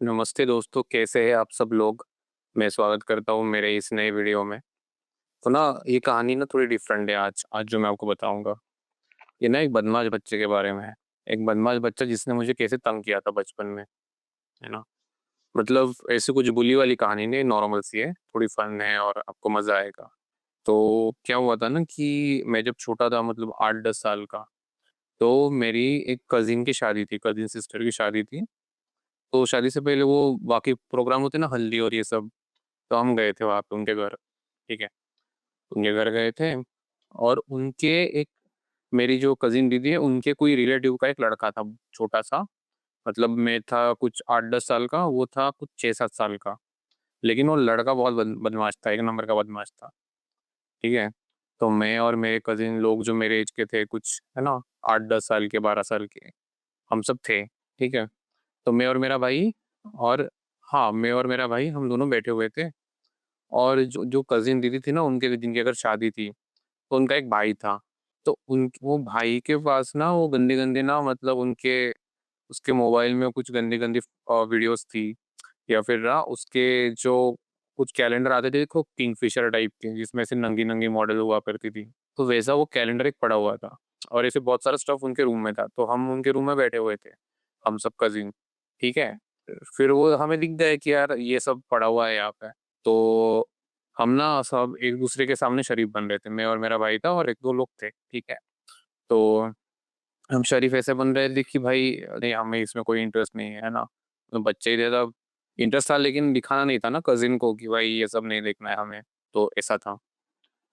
नमस्ते दोस्तों, कैसे हैं आप सब लोग। मैं स्वागत करता हूँ मेरे इस नए वीडियो में। तो ना, ये कहानी ना थोड़ी डिफरेंट है। आज जो मैं आपको बताऊंगा, ये ना एक बदमाश बच्चे के बारे में है। एक बदमाश बच्चा जिसने मुझे कैसे तंग किया था बचपन में, है ना। मतलब ऐसी कुछ बुली वाली कहानी नहीं, नॉर्मल सी है, थोड़ी फन है और आपको मजा आएगा। तो क्या हुआ था ना कि मैं जब छोटा था, मतलब 8-10 साल का, तो मेरी एक कजिन की शादी थी, कजिन सिस्टर की शादी थी। तो शादी से पहले वो बाकी प्रोग्राम होते ना, हल्दी और ये सब, तो हम गए थे वहाँ पे उनके घर। ठीक है, उनके घर गए थे। और उनके एक, मेरी जो कजिन दीदी है, उनके कोई रिलेटिव का एक लड़का था, छोटा सा। मतलब मैं था कुछ 8-10 साल का, वो था कुछ 6-7 साल का। लेकिन वो लड़का बहुत बदमाश था, एक नंबर का बदमाश था। ठीक है। तो मैं और मेरे कजिन लोग जो मेरे एज के थे कुछ, है ना, 8-10 साल के, 12 साल के, हम सब थे। ठीक है। तो मैं और मेरा भाई, और हाँ, मैं और मेरा भाई हम दोनों बैठे हुए थे। और जो जो कज़िन दीदी थी ना, उनके जिनके घर शादी थी, तो उनका एक भाई था। तो उन वो भाई के पास ना वो गंदे-गंदे ना, मतलब उनके उसके मोबाइल में कुछ गंदी-गंदी वीडियोज़ थी। या फिर ना उसके जो कुछ कैलेंडर आते थे देखो, किंगफिशर टाइप के, जिसमें से नंगी-नंगी मॉडल हुआ करती थी। तो वैसा वो कैलेंडर एक पड़ा हुआ था। और ऐसे बहुत सारा स्टफ़ उनके रूम में था। तो हम उनके रूम में बैठे हुए थे, हम सब कज़िन। ठीक है? फिर वो हमें दिख गया कि यार ये सब पड़ा हुआ है यहाँ पे। तो हम ना सब एक-दूसरे के सामने शरीफ बन रहे थे। मैं और मेरा भाई था और 1-2 लोग थे, ठीक है? तो हम शरीफ ऐसे बन रहे थे कि भाई नहीं, हमें इसमें कोई इंटरेस्ट नहीं है, है ना? तो बच्चे ही थे तब, इंटरेस्ट था लेकिन दिखाना नहीं था ना कज़िन को कि भाई ये सब नहीं देखना है हमें, तो ऐसा था।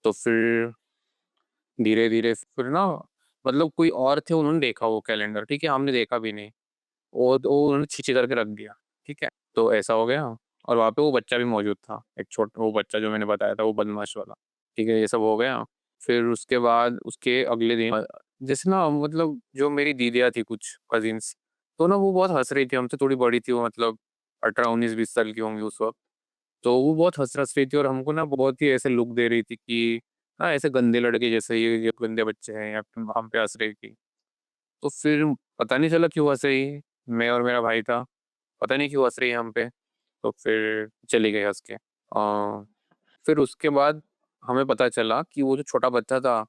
तो फिर धीरे-धीरे फिर ना, मतलब कोई और थे, उन्होंने देखा वो कैलेंडर, ठीक है? हमने देखा भी नहीं। वो उन्होंने छीछे करके रख दिया, ठीक है? तो ऐसा हो गया। और वहाँ पे वो बच्चा भी मौजूद था, एक वो बच्चा जो मैंने बताया था, वो बदमाश वाला, ठीक है? ये सब हो गया। फिर उसके बाद उसके अगले दिन जैसे ना, मतलब जो मेरी दीदियाँ थी कुछ कज़िन्स, तो ना वो बहुत हँस रही थी, हमसे थोड़ी बड़ी थी वो, मतलब 18, 19, 20 साल की होंगी उस वक़्त। तो वो बहुत हँस रही थी और हमको ना बहुत ही ऐसे लुक दे रही थी कि हाँ, ऐसे गंदे लड़के जैसे ये गंदे बच्चे हैं, या फिर हम पे हँस रही थी। तो फिर पता नहीं चला क्यों हँस रही है, मैं और मेरा भाई था, पता नहीं क्यों हँस रही है हम पे। तो फिर चली गई हँस के। फिर उसके बाद हमें पता चला कि वो जो छोटा बच्चा था,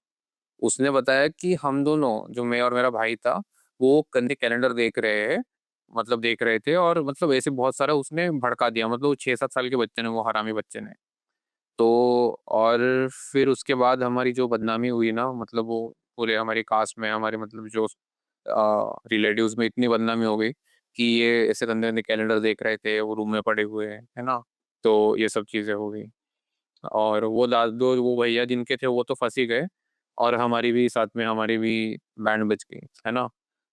उसने बताया कि हम दोनों, जो मैं और मेरा भाई था, वो गंदे कैलेंडर देख रहे हैं, मतलब देख रहे थे, और मतलब ऐसे बहुत सारा उसने भड़का दिया, मतलब वो 6-7 साल के बच्चे ने, वो हरामी बच्चे ने। तो और फिर उसके बाद हमारी जो बदनामी हुई ना, मतलब वो पूरे हमारी कास्ट में, हमारे मतलब जो रिलेटिव्स में इतनी बदनामी हो गई कि ये ऐसे गंदे-गंदे कैलेंडर देख रहे थे, वो रूम में पड़े हुए हैं, है ना? तो ये सब चीज़ें हो गई। और वो दो वो भैया जिनके थे वो तो फँस ही गए, और हमारी भी साथ में, हमारी भी बैंड बज गई, है ना?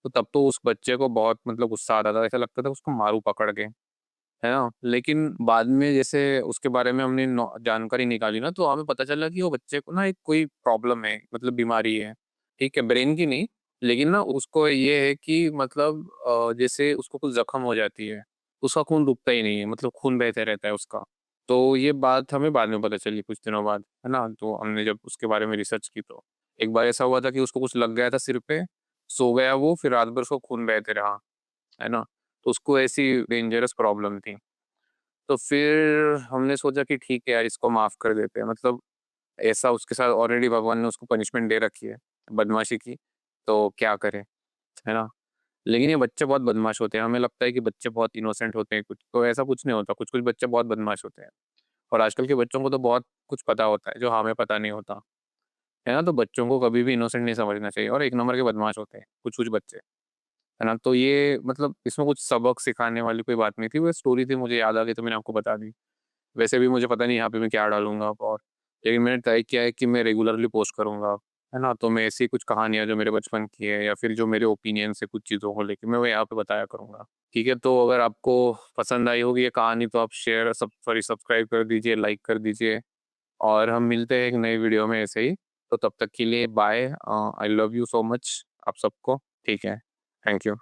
तो तब तो उस बच्चे को बहुत मतलब गुस्सा आता था, ऐसा लगता था उसको मारूँ पकड़ के, है ना? लेकिन बाद में जैसे उसके बारे में हमने जानकारी निकाली ना, तो हमें पता चला कि वो बच्चे को ना एक कोई प्रॉब्लम है, मतलब बीमारी है, ठीक है? ब्रेन की नहीं, लेकिन ना उसको ये है कि मतलब जैसे उसको कुछ ज़ख्म हो जाती है, उसका खून रुकता ही नहीं है, मतलब खून बहते रहता है उसका। तो ये बात हमें बाद में पता चली कुछ दिनों बाद, है ना? तो हमने जब उसके बारे में रिसर्च की, तो एक बार ऐसा हुआ था कि उसको कुछ लग गया था सिर पे, सो गया वो, फिर रात भर उसको खून बहते रहा, है ना? तो उसको ऐसी डेंजरस प्रॉब्लम थी। तो फिर हमने सोचा कि ठीक है यार, इसको माफ़ कर देते हैं, मतलब ऐसा उसके साथ ऑलरेडी भगवान ने उसको पनिशमेंट दे रखी है, बदमाशी की, तो क्या करे, है ना? लेकिन ये बच्चे बहुत बदमाश होते हैं, हमें लगता है कि बच्चे बहुत इनोसेंट होते हैं कुछ, तो ऐसा कुछ नहीं होता, कुछ-कुछ बच्चे बहुत बदमाश होते हैं। और आजकल के बच्चों को तो बहुत कुछ पता होता है, जो हमें पता नहीं होता, है ना? तो बच्चों को कभी भी इनोसेंट नहीं समझना चाहिए, और एक नंबर के बदमाश होते हैं, कुछ-कुछ बच्चे, है ना? तो ये मतलब इसमें कुछ सबक सिखाने वाली कोई बात नहीं थी, वो स्टोरी थी, मुझे याद आ गई तो मैंने आपको बता दी। वैसे भी मुझे पता नहीं यहाँ पे मैं क्या डालूँगा अब, और लेकिन मैंने तय किया है कि मैं रेगुलरली पोस्ट करूँगा, है ना? तो मैं ऐसी कुछ कहानियाँ जो मेरे बचपन की है, या फिर जो मेरे ओपिनियंस है कुछ चीज़ों को लेके, मैं वो यहाँ पे बताया करूँगा। ठीक है, तो अगर आपको पसंद आई होगी ये कहानी, तो आप सब्सक्राइब कर दीजिए, लाइक कर दीजिए, और हम मिलते हैं एक नई वीडियो में ऐसे ही। तो तब तक के लिए bye, I love you so much आप सबको, ठीक है? Thank you.